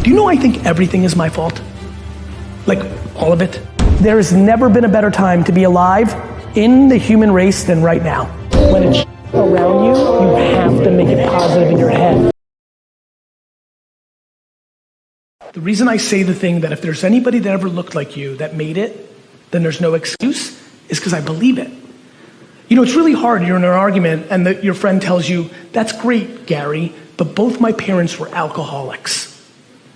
Do you know I think everything is my fault? Like, all of it? There has never been a better time to be alive in the human race than right now. When it's around you, you have to make it positive in your head. The reason I say the thing that if there's anybody that ever looked like you that made it, then there's no excuse, is because I believe it. You know, it's really hard. You're in an argument and your friend tells you, that's great, Gary, but both my parents were alcoholics.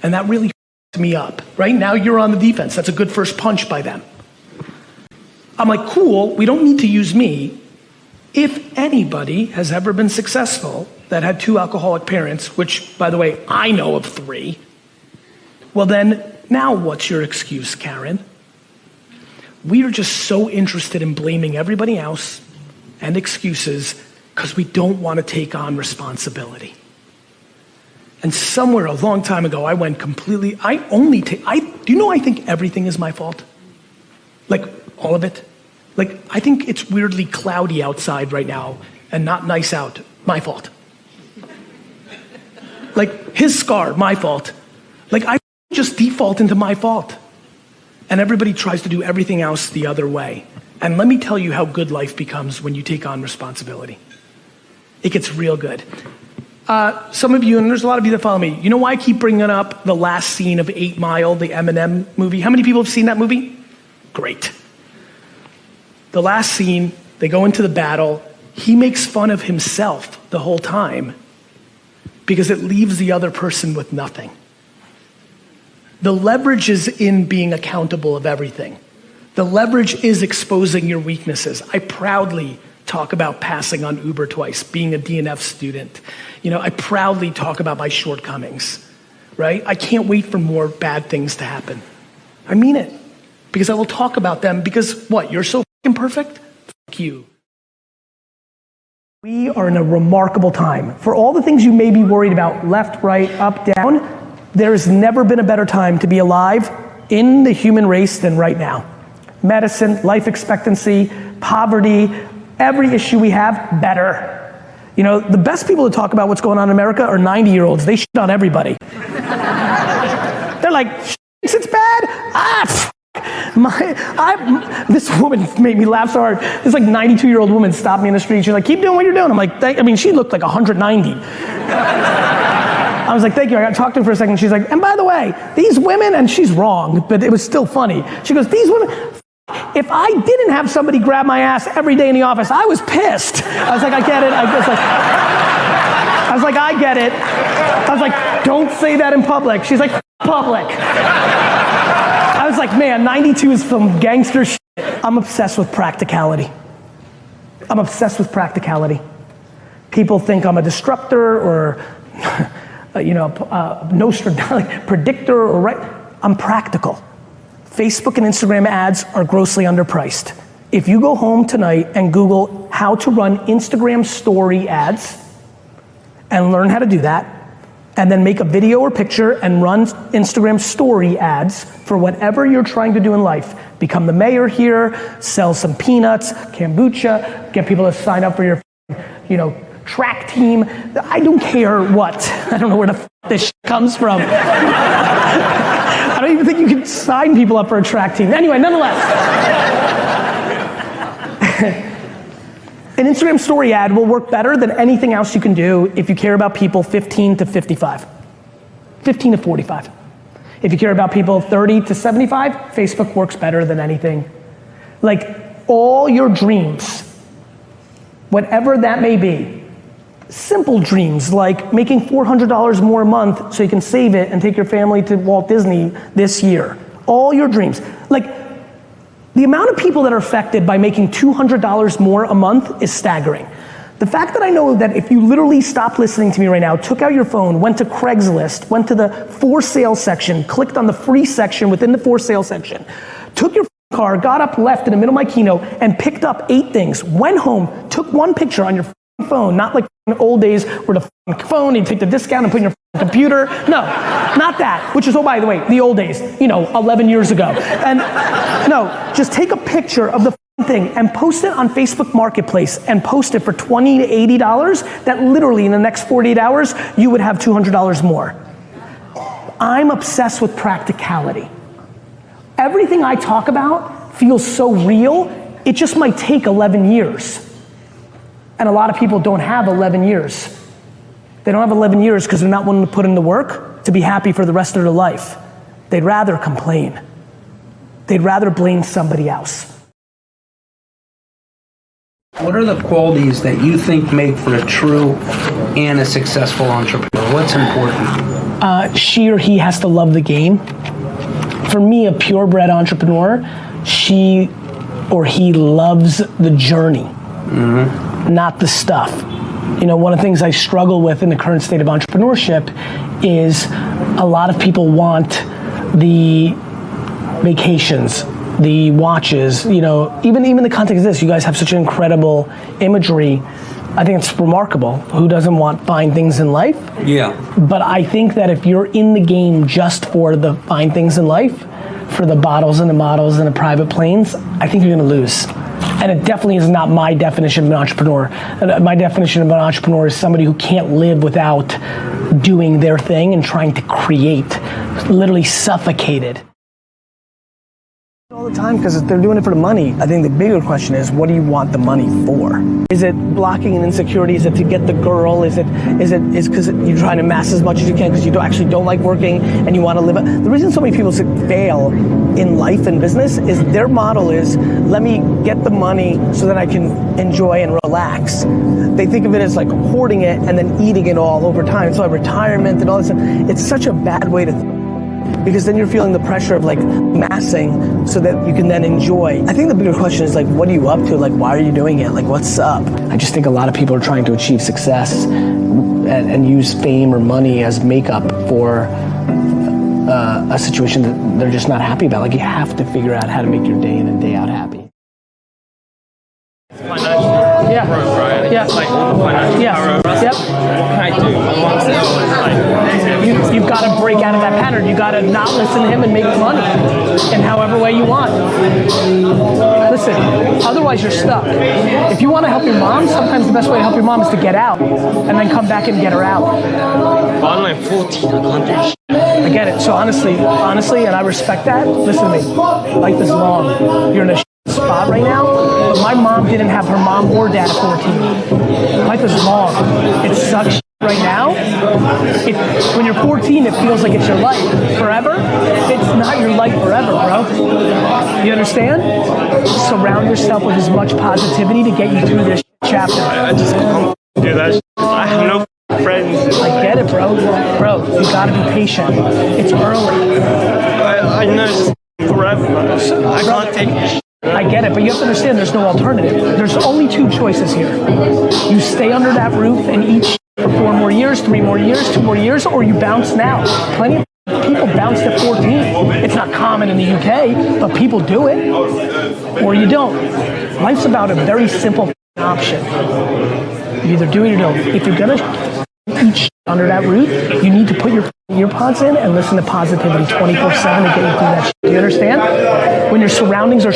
And that really f***ed me up. Right now you're on the defense. That's a good first punch by them. I'm like, cool, we don't need to use me. If anybody has ever been successful that had 2 alcoholic parents, which, by the way, I know of 3, well then, now what's your excuse, Karen? We are just so interested in blaming everybody else and excuses because we don't want to take on responsibility. And somewhere a long time ago, I went completely, do you know I think everything is my fault? Like, all of it? Like, I think it's weirdly cloudy outside right now and not nice out. My fault. Like, his scar, my fault. Like, I just default into my fault. And everybody tries to do everything else the other way. And let me tell you how good life becomes when you take on responsibility. It gets real good. Some of you, and there's a lot of you that follow me, you know why I keep bringing up the last scene of 8 Mile, the Eminem movie? How many people have seen that movie? Great. The last scene, they go into the battle. He makes fun of himself the whole time because it leaves the other person with nothing. The leverage is in being accountable of everything. The leverage is exposing your weaknesses. I proudly talk about passing on Uber twice, being a DNF student. You know, I proudly talk about my shortcomings, right? I can't wait for more bad things to happen. I mean it, because I will talk about them because what, you're so imperfect? Fuck you. We are in a remarkable time. For all the things you may be worried about, left, right, up, down, there's never been a better time to be alive in the human race than right now. Medicine, life expectancy, poverty, every issue we have, better. You know, the best people to talk about what's going on in America are 90-year-olds. They shit on everybody. They're like, it's bad? This woman made me laugh so hard. This like 92-year-old woman stopped me in the street. She's like, keep doing what you're doing. I'm like, she looked like 190. I was like, thank you. I got to talk to her for a second. She's like, and by the way, these women, and she's wrong, but it was still funny. She goes, these women, if I didn't have somebody grab my ass every day in the office, I was pissed. I was like, I get it. I get it. I was like, don't say that in public. She's like, public. I was like, man, 92 is some gangster shit. I'm obsessed with practicality. I'm obsessed with practicality. People think I'm a disruptor or, Nostradamus, predictor or right. I'm practical. Facebook and Instagram ads are grossly underpriced. If you go home tonight and Google how to run Instagram story ads and learn how to do that, and then make a video or picture and run Instagram story ads for whatever you're trying to do in life, become the mayor here, sell some peanuts, kombucha, get people to sign up for your, track team. I don't care what. I don't know where the this comes from. I don't even think you can sign people up for a track team. Anyway, nonetheless. An Instagram story ad will work better than anything else you can do if you care about people 15 to 55. 15 to 45. If you care about people 30 to 75, Facebook works better than anything. Like all your dreams, whatever that may be, simple dreams like making $400 more a month so you can save it and take your family to Walt Disney this year. All your dreams. Like the amount of people that are affected by making $200 more a month is staggering. The fact that I know that if you literally stopped listening to me right now, took out your phone, went to Craigslist, went to the for sale section, clicked on the free section within the for sale section, took your car, got up, left in the middle of my keynote and picked up 8 things, went home, took one picture on your phone, not like in the old days where the phone, you take the discount and put in your computer. No, not that, which is, oh, by the way, the old days, 11 years ago. And no, just take a picture of the thing and post it on Facebook Marketplace and post it for $20 to $80 that literally in the next 48 hours, you would have $200 more. I'm obsessed with practicality. Everything I talk about feels so real, it just might take 11 years. And a lot of people don't have 11 years. They don't have 11 years because they're not willing to put in the work to be happy for the rest of their life. They'd rather complain. They'd rather blame somebody else. What are the qualities that you think make for a true and a successful entrepreneur? What's important? She or he has to love the game. For me, a purebred entrepreneur, she or he loves the journey, not the stuff. You know, one of the things I struggle with in the current state of entrepreneurship is a lot of people want the vacations, the watches, you know, even the context of this, you guys have such incredible imagery. I think it's remarkable. Who doesn't want fine things in life? Yeah. But I think that if you're in the game just for the fine things in life, for the bottles and the models and the private planes, I think you're gonna lose. And it definitely is not my definition of an entrepreneur. My definition of an entrepreneur is somebody who can't live without doing their thing and trying to create, literally suffocated. All the time, because they're doing it for the money. I think the bigger question is, what do you want the money for? Is it blocking an insecurity? Is it to get the girl? Is because you're trying to amass as much as you can because you actually don't like working and you want to live? The reason so many people fail in life and business is their model is, let me get the money so that I can enjoy and relax. They think of it as like hoarding it and then eating it all over time. It's like retirement and all this stuff. It's such a bad way to because then you're feeling the pressure of like massing so that you can then enjoy. I think the bigger question is like, what are you up to? Like, why are you doing it? Like, what's up? I just think a lot of people are trying to achieve success and use fame or money as makeup for a situation that they're just not happy about. Like, you have to figure out how to make your day in and day out happy. Yeah. Right? Yeah. Like financial power. Yep. What can I do? I want to know. You've got to break out of that pattern. You got to not listen to him and make money in however way you want. Listen, otherwise you're stuck. If you want to help your mom, sometimes the best way to help your mom is to get out and then come back and get her out. But I'm like 14, I can't do shit. I get it. So honestly, and I respect that. Listen to me. Life is long. You're in a spot right now, but my mom didn't have her mom or dad at 14. Life is long. It sucks right now. When you're 14, it feels like it's your life forever. It's not your life forever, bro. You understand? Surround yourself with as much positivity to get you through this chapter. I just can't do that shit. I have no friends. I get it, bro. Bro, you gotta be patient. It's early. I know it's forever. I can't take it. I get it, but you have to understand there's no alternative. There's only two choices here. You stay under that roof and eat for 4 more years, 3 more years, 2 more years, or you bounce now. Plenty of people bounced at 14. It's not common in the UK, but people do it. Or you don't. Life's about a very simple option. You either do it or you don't. If you're gonna eat under that roof, you need to put your earpods in and listen to positivity 24/7 to get you through that shit. Do you understand? When your surroundings are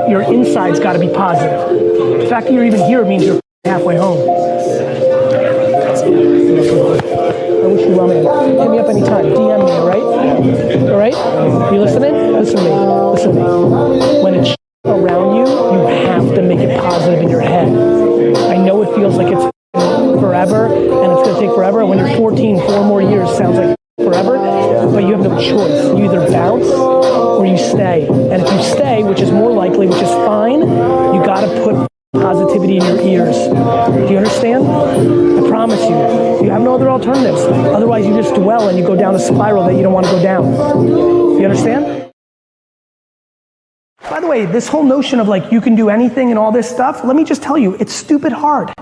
your inside's gotta be positive. The fact that you're even here means you're halfway home. I wish you well, man. Hit me up anytime. DM me, alright? Alright? You listening? Listen to me. Listen to me. When it's around you, you have to make it positive in your head. I know it feels like it's forever and it's gonna take forever. When you're 14, 4 more years sounds like forever, but you have no choice. You either bounce or you stay. And if you stay, which is more likely, which is fine, you gotta put positivity in your ears. Do you understand? I promise you. You have no other alternatives. Otherwise you just dwell and you go down a spiral that you don't want to go down. You understand? By the way, this whole notion of like you can do anything and all this stuff, let me just tell you, it's stupid hard.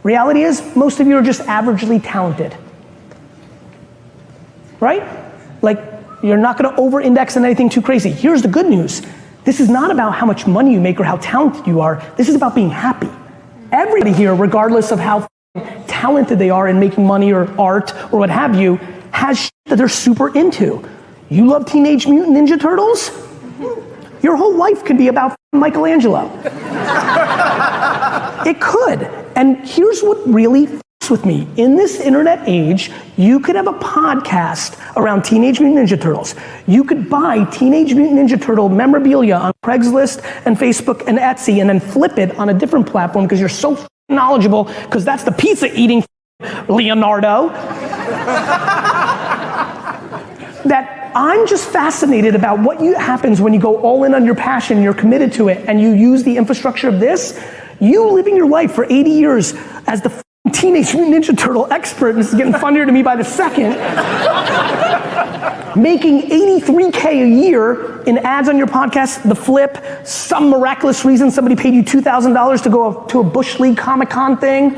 Reality is, most of you are just averagely talented. Right? Like, you're not gonna over-index on anything too crazy. Here's the good news. This is not about how much money you make or how talented you are. This is about being happy. Everybody here, regardless of how talented they are in making money or art or what have you, has shit that they're super into. You love Teenage Mutant Ninja Turtles? Your whole life could be about Michelangelo. It could. And here's what really with me. In this internet age, you could have a podcast around Teenage Mutant Ninja Turtles. You could buy Teenage Mutant Ninja Turtle memorabilia on Craigslist and Facebook and Etsy and then flip it on a different platform because you're so knowledgeable, because that's the pizza eating Leonardo. That I'm just fascinated about what happens when you go all in on your passion, you're committed to it, and you use the infrastructure of this. You living your life for 80 years as the Teenage Mutant Ninja Turtle expert, and this is getting funnier to me by the second, making $83K a year in ads on your podcast, the flip, some miraculous reason somebody paid you $2,000 to go to a Bush League Comic-Con thing.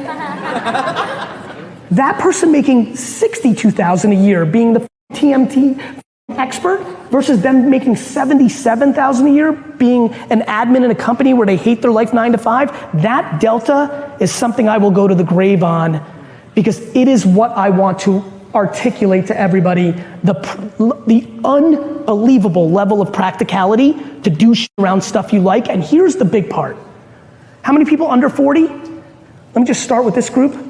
That person making $62,000 a year being the TMT expert versus them making $77,000 a year being an admin in a company where they hate their life 9 to 5, that delta is something I will go to the grave on, because it is what I want to articulate to everybody, the unbelievable level of practicality to do shit around stuff you like. And here's the big part. How many people under 40? Let me just start with this group.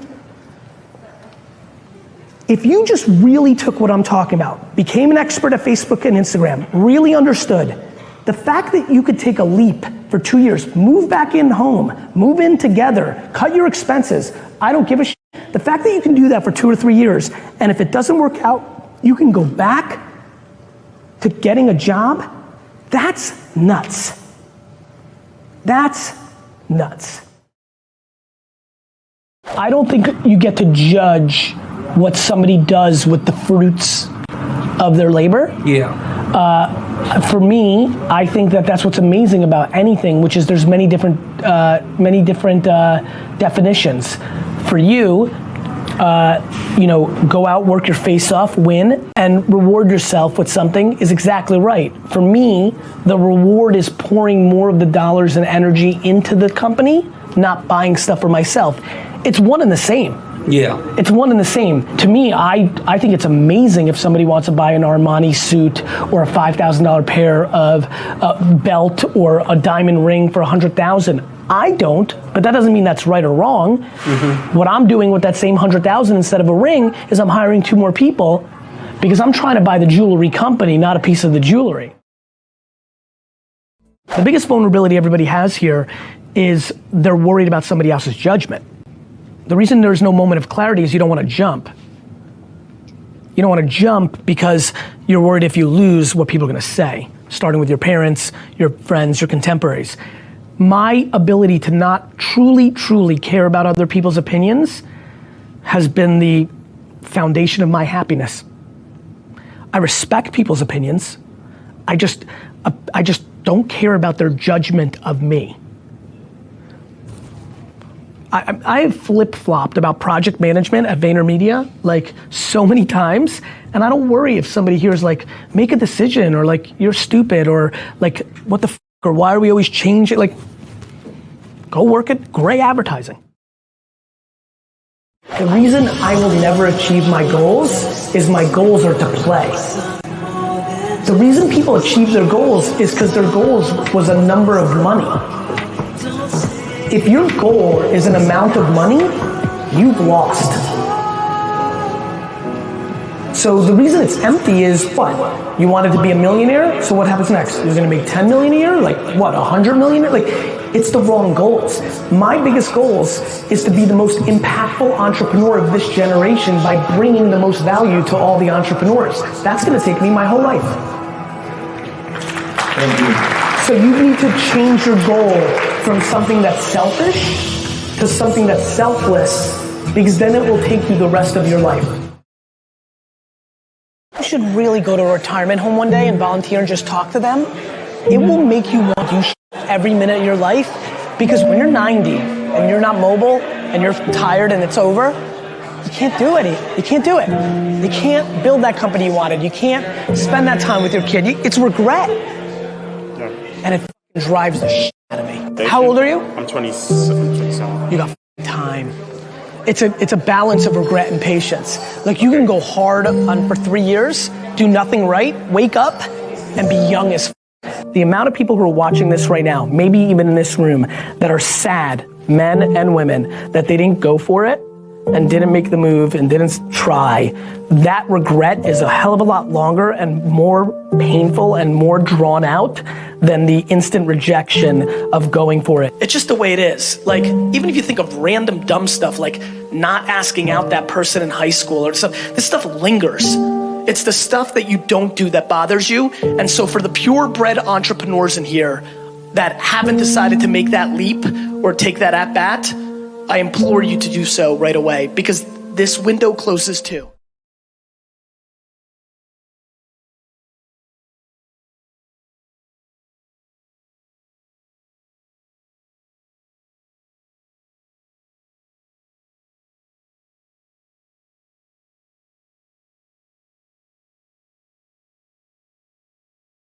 If you just really took what I'm talking about, became an expert at Facebook and Instagram, really understood, the fact that you could take a leap for 2 years, move back in home, move in together, cut your expenses, I don't give a shit. The fact that you can do that for 2 or 3 years, and if it doesn't work out, you can go back to getting a job, that's nuts. That's nuts. I don't think you get to judge what somebody does with the fruits of their labor. Yeah. For me, I think that that's what's amazing about anything, which is there's many different definitions. For you, go out, work your face off, win, and reward yourself with something is exactly right. For me, the reward is pouring more of the dollars and energy into the company, not buying stuff for myself. It's one and the same. Yeah. It's one and the same. To me, I think it's amazing if somebody wants to buy an Armani suit or a $5,000 pair of belt or a diamond ring for $100,000. I don't, but that doesn't mean that's right or wrong. Mm-hmm. What I'm doing with that same $100,000 instead of a ring is I'm hiring 2 more people because I'm trying to buy the jewelry company, not a piece of the jewelry. The biggest vulnerability everybody has here is they're worried about somebody else's judgment. The reason there's no moment of clarity is you don't want to jump. You don't want to jump because you're worried if you lose what people are going to say, starting with your parents, your friends, your contemporaries. My ability to not truly care about other people's opinions has been the foundation of my happiness. I respect people's opinions. I just don't care about their judgment of me. I have flip-flopped about project management at VaynerMedia like so many times, and I don't worry if somebody hears like, make a decision, or like, you're stupid, or like, what the f***, or why are we always changing? Like, go work at Gray Advertising. The reason I will never achieve my goals is my goals are to play. The reason people achieve their goals is because their goals was a number of money. If your goal is an amount of money, you've lost. So the reason it's empty is what? You wanted to be a millionaire, so what happens next? You're gonna make 10 million a year? Like what, 100 million? Like, it's the wrong goals. My biggest goals is to be the most impactful entrepreneur of this generation by bringing the most value to all the entrepreneurs. That's gonna take me my whole life. Thank you. So you need to change your goal from something that's selfish to something that's selfless, because then it will take you the rest of your life. You should really go to a retirement home one day and volunteer and just talk to them. It will make you want to do every minute of your life, because when you're 90 and you're not mobile and you're tired and it's over, you can't do it. You can't do it. You can't build that company you wanted. You can't spend that time with your kid. It's regret. And it drives the shit out of me. How old are you? I'm 27. You got time. It's a balance of regret and patience. Like, you can go hard for 3 years, do nothing right, wake up, and be young as The amount of people who are watching this right now, maybe even in this room, that are sad, men and women, that they didn't go for it, and didn't make the move and didn't try, that regret is a hell of a lot longer and more painful and more drawn out than the instant rejection of going for it. It's just the way it is. Like, even if you think of random dumb stuff like not asking out that person in high school or stuff, this stuff lingers. It's the stuff that you don't do that bothers you. And so for the purebred entrepreneurs in here that haven't decided to make that leap or take that at bat, I implore you to do so right away, because this window closes too.